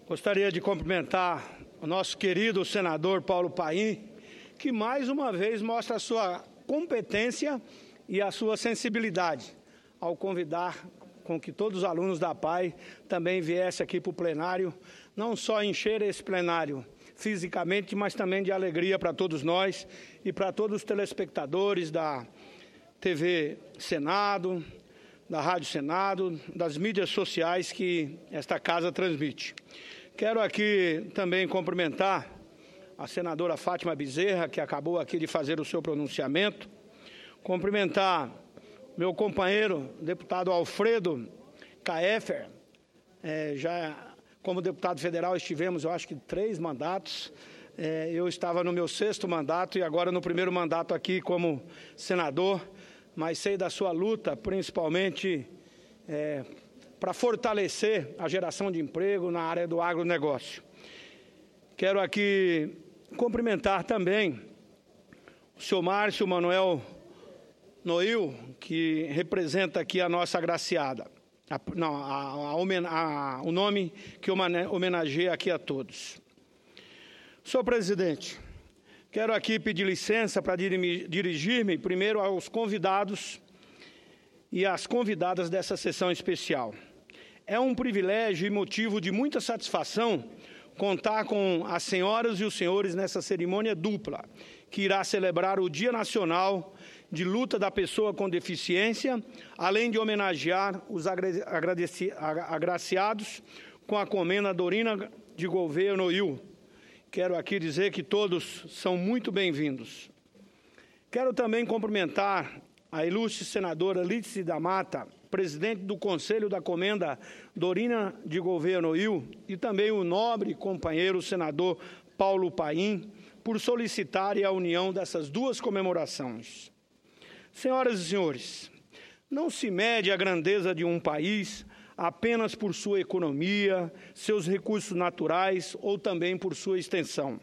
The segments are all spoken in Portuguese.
Gostaria de cumprimentar o nosso querido senador Paulo Paim, que mais uma vez mostra a sua competência e a sua sensibilidade ao convidar com que todos os alunos da PAI também viessem aqui para o plenário, não só encher esse plenário fisicamente, mas também de alegria para todos nós e para todos os telespectadores da TV Senado, da Rádio Senado, das mídias sociais que esta casa transmite. Quero aqui também cumprimentar a senadora Fátima Bezerra, que acabou aqui de fazer o seu pronunciamento, cumprimentar meu companheiro, deputado Alfredo Caefer, já como deputado federal estivemos, eu acho que 3 mandatos, eu estava no meu 6º mandato e agora no primeiro mandato aqui como senador, mas sei da sua luta, principalmente para fortalecer a geração de emprego na área do agronegócio. Quero aqui cumprimentar também o senhor Márcio Manuel Noil, que representa aqui a nossa agraciada, o nome que homenageia aqui a todos. Senhor presidente, quero aqui pedir licença para dirigir-me primeiro aos convidados e às convidadas dessa sessão especial. É um privilégio e motivo de muita satisfação contar com as senhoras e os senhores nessa cerimônia dupla, que irá celebrar o Dia Nacional de Luta da Pessoa com Deficiência, além de homenagear os agraciados com a comenda Dorina de Gouveia Noil. Quero aqui dizer que todos são muito bem-vindos. Quero também cumprimentar a ilustre senadora Lídice da Mata, presidente do Conselho da Comenda Dorina de Gouveia Noil, e também o nobre companheiro senador Paulo Paim, por solicitarem a união dessas duas comemorações. Senhoras e senhores, não se mede a grandeza de um país apenas por sua economia, seus recursos naturais ou também por sua extensão.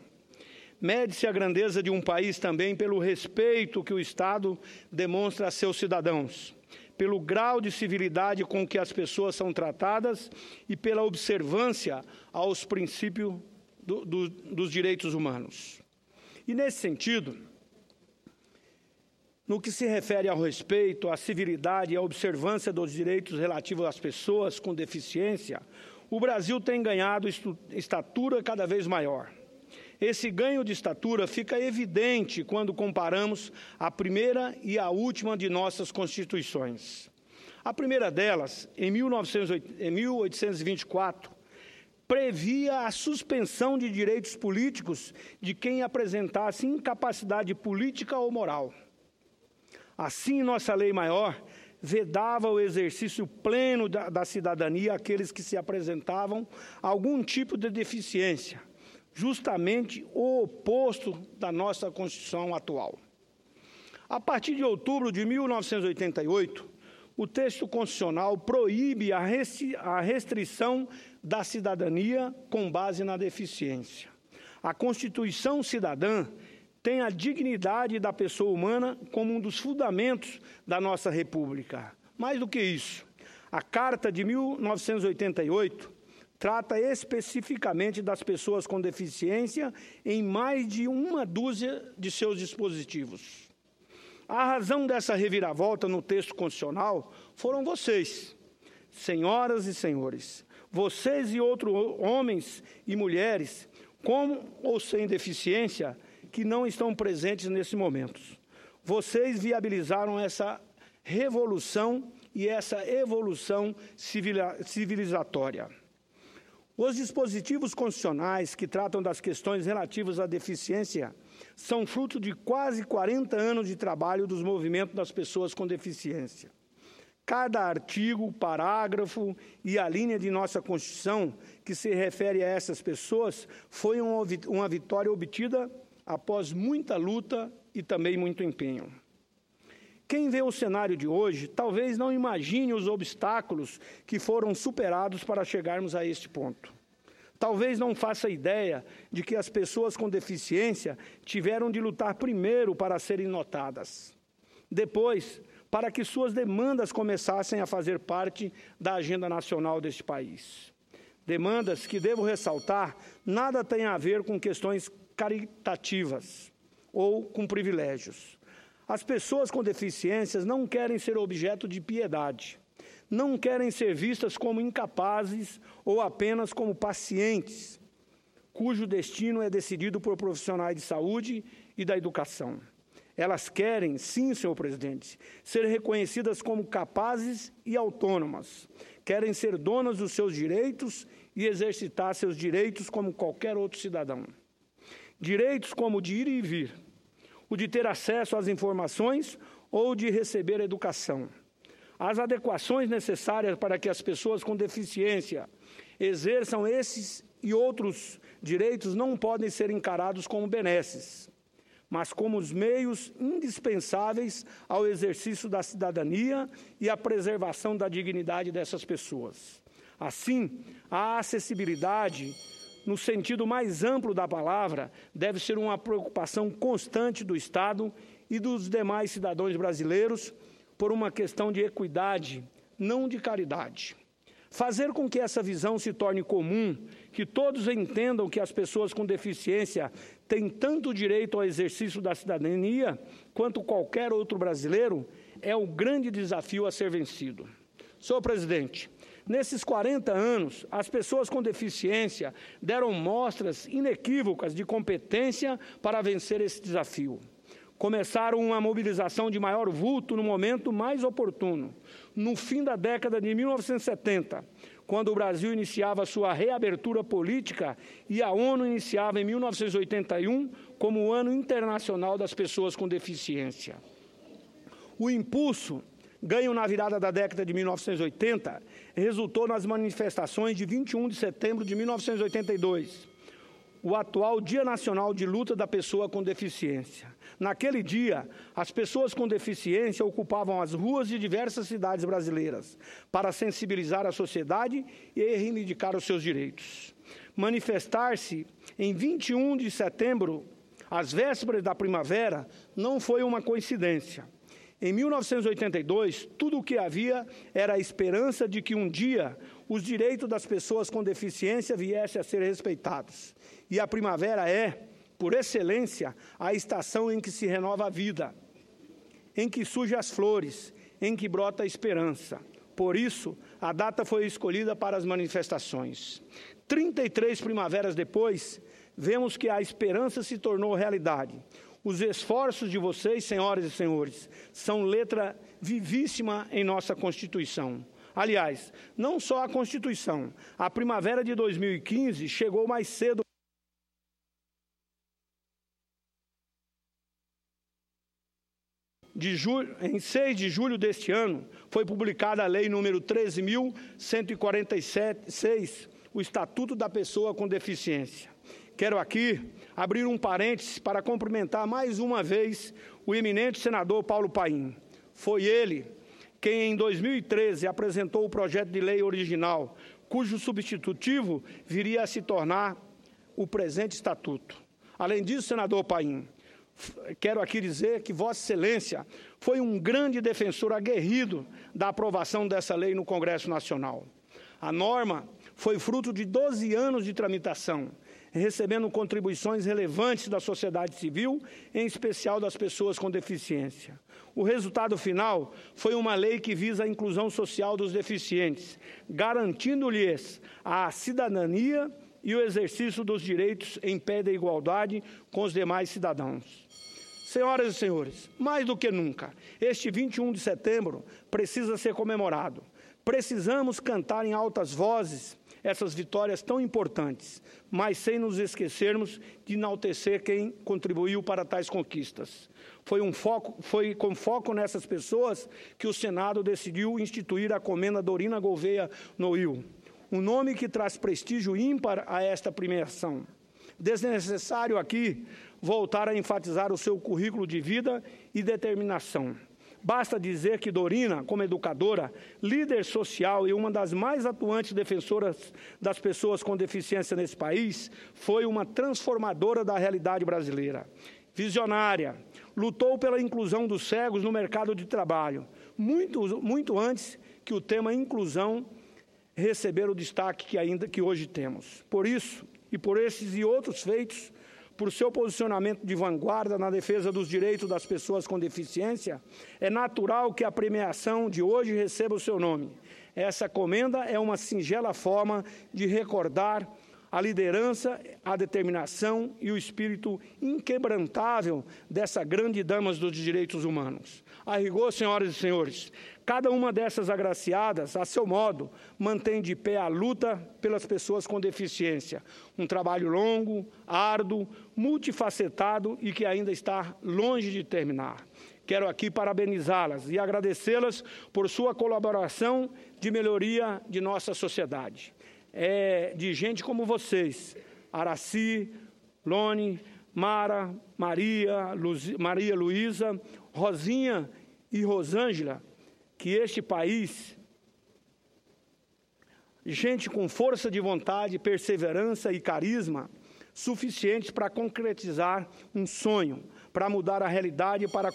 Mede-se a grandeza de um país também pelo respeito que o Estado demonstra a seus cidadãos, pelo grau de civilidade com que as pessoas são tratadas e pela observância aos princípios dos direitos humanos. E, nesse sentido, no que se refere ao respeito, à civilidade e à observância dos direitos relativos às pessoas com deficiência, o Brasil tem ganhado estatura cada vez maior. Esse ganho de estatura fica evidente quando comparamos a primeira e a última de nossas constituições. A primeira delas, em 1824, previa a suspensão de direitos políticos de quem apresentasse incapacidade política ou moral. Assim, nossa lei maior vedava o exercício pleno da cidadania àqueles que se apresentavam a algum tipo de deficiência, justamente o oposto da nossa Constituição atual. A partir de outubro de 1988, o texto constitucional proíbe a restrição da cidadania com base na deficiência. A Constituição Cidadã tem a dignidade da pessoa humana como um dos fundamentos da nossa República. Mais do que isso, a Carta de 1988 trata especificamente das pessoas com deficiência em mais de uma dúzia de seus dispositivos. A razão dessa reviravolta no texto constitucional foram vocês, senhoras e senhores, vocês e outros homens e mulheres, com ou sem deficiência, que não estão presentes nesse momento. Vocês viabilizaram essa revolução e essa evolução civilizatória. Os dispositivos constitucionais que tratam das questões relativas à deficiência são fruto de quase 40 anos de trabalho dos movimentos das pessoas com deficiência. Cada artigo, parágrafo e a linha de nossa Constituição que se refere a essas pessoas foi uma vitória obtida após muita luta e também muito empenho. Quem vê o cenário de hoje talvez não imagine os obstáculos que foram superados para chegarmos a este ponto. Talvez não faça ideia de que as pessoas com deficiência tiveram de lutar primeiro para serem notadas. Depois, para que suas demandas começassem a fazer parte da agenda nacional deste país. Demandas que, devo ressaltar, nada têm a ver com questões caritativas ou com privilégios. As pessoas com deficiências não querem ser objeto de piedade, não querem ser vistas como incapazes ou apenas como pacientes, cujo destino é decidido por profissionais de saúde e da educação. Elas querem, sim, senhor presidente, ser reconhecidas como capazes e autônomas. Querem ser donas dos seus direitos e exercitar seus direitos como qualquer outro cidadão. Direitos como o de ir e vir, o de ter acesso às informações ou de receber educação. As adequações necessárias para que as pessoas com deficiência exerçam esses e outros direitos não podem ser encarados como benesses, mas como os meios indispensáveis ao exercício da cidadania e à preservação da dignidade dessas pessoas. Assim, a acessibilidade, no sentido mais amplo da palavra, deve ser uma preocupação constante do Estado e dos demais cidadãos brasileiros por uma questão de equidade, não de caridade. Fazer com que essa visão se torne comum, que todos entendam que as pessoas com deficiência têm tanto direito ao exercício da cidadania quanto qualquer outro brasileiro, é o grande desafio a ser vencido. Senhor presidente, nesses 40 anos, as pessoas com deficiência deram mostras inequívocas de competência para vencer esse desafio. Começaram uma mobilização de maior vulto no momento mais oportuno, no fim da década de 1970, quando o Brasil iniciava sua reabertura política e a ONU iniciava em 1981 como o Ano Internacional das Pessoas com Deficiência. O impulso, ganho na virada da década de 1980, resultou nas manifestações de 21 de setembro de 1982, o atual Dia Nacional de Luta da Pessoa com Deficiência. Naquele dia, as pessoas com deficiência ocupavam as ruas de diversas cidades brasileiras para sensibilizar a sociedade e reivindicar os seus direitos. Manifestar-se em 21 de setembro, às vésperas da primavera, não foi uma coincidência. Em 1982, tudo o que havia era a esperança de que um dia os direitos das pessoas com deficiência viessem a ser respeitados. E a primavera é, por excelência, a estação em que se renova a vida, em que surgem as flores, em que brota a esperança. Por isso, a data foi escolhida para as manifestações. 33 primaveras depois, vemos que a esperança se tornou realidade. Os esforços de vocês, senhoras e senhores, são letra vivíssima em nossa Constituição. Aliás, não só a Constituição, a primavera de 2015 chegou mais cedo. Em 6 de julho deste ano, foi publicada a Lei número 13.146, o Estatuto da Pessoa com Deficiência. Quero aqui abrir um parênteses para cumprimentar mais uma vez o eminente senador Paulo Paim. Foi ele quem, em 2013, apresentou o projeto de lei original, cujo substitutivo viria a se tornar o presente estatuto. Além disso, senador Paim, quero aqui dizer que Vossa Excelência foi um grande defensor aguerrido da aprovação dessa lei no Congresso Nacional. A norma foi fruto de 12 anos de tramitação, recebendo contribuições relevantes da sociedade civil, em especial das pessoas com deficiência. O resultado final foi uma lei que visa a inclusão social dos deficientes, garantindo-lhes a cidadania e o exercício dos direitos em pé de igualdade com os demais cidadãos. Senhoras e senhores, mais do que nunca, este 21 de setembro precisa ser comemorado. Precisamos cantar em altas vozes essas vitórias tão importantes, mas sem nos esquecermos de enaltecer quem contribuiu para tais conquistas. Foi com foco nessas pessoas que o Senado decidiu instituir a Comenda Dorina Gouveia Noil, um nome que traz prestígio ímpar a esta premiação. Desnecessário aqui voltar a enfatizar o seu currículo de vida e determinação. Basta dizer que Dorina, como educadora, líder social e uma das mais atuantes defensoras das pessoas com deficiência nesse país, foi uma transformadora da realidade brasileira. Visionária, lutou pela inclusão dos cegos no mercado de trabalho, muito antes que o tema inclusão receber o destaque que hoje temos. Por isso, e por esses e outros feitos, por seu posicionamento de vanguarda na defesa dos direitos das pessoas com deficiência, é natural que a premiação de hoje receba o seu nome. Essa comenda é uma singela forma de recordar a liderança, a determinação e o espírito inquebrantável dessa grande dama dos direitos humanos. A rigor, senhoras e senhores, cada uma dessas agraciadas, a seu modo, mantém de pé a luta pelas pessoas com deficiência. Um trabalho longo, árduo, multifacetado e que ainda está longe de terminar. Quero aqui parabenizá-las e agradecê-las por sua colaboração de melhoria de nossa sociedade. É de gente como vocês, Araci, Lone, Mara, Maria Luísa, Rosinha e Rosângela, que este país, gente com força de vontade, perseverança e carisma, suficientes para concretizar um sonho, para mudar a realidade, para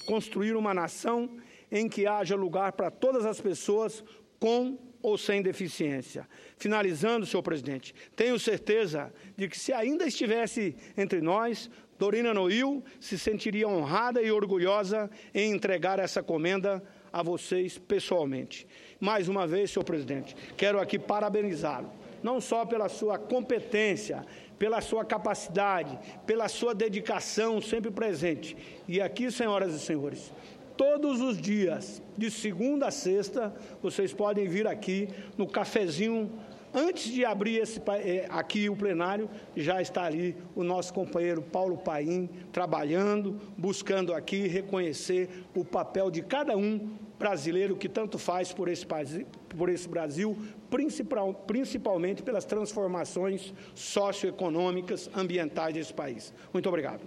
construir uma nação em que haja lugar para todas as pessoas com ou sem deficiência. Finalizando, senhor presidente, tenho certeza de que se ainda estivesse entre nós, Dorina Noil se sentiria honrada e orgulhosa em entregar essa comenda a vocês pessoalmente. Mais uma vez, senhor presidente, quero aqui parabenizá-lo, não só pela sua competência, pela sua capacidade, pela sua dedicação sempre presente. E aqui, senhoras e senhores, todos os dias, de segunda a sexta, vocês podem vir aqui no cafezinho. Antes de abrir aqui o plenário, já está ali o nosso companheiro Paulo Paim, trabalhando, buscando aqui reconhecer o papel de cada um brasileiro que tanto faz por esse Brasil, principalmente pelas transformações socioeconômicas, ambientais desse país. Muito obrigado.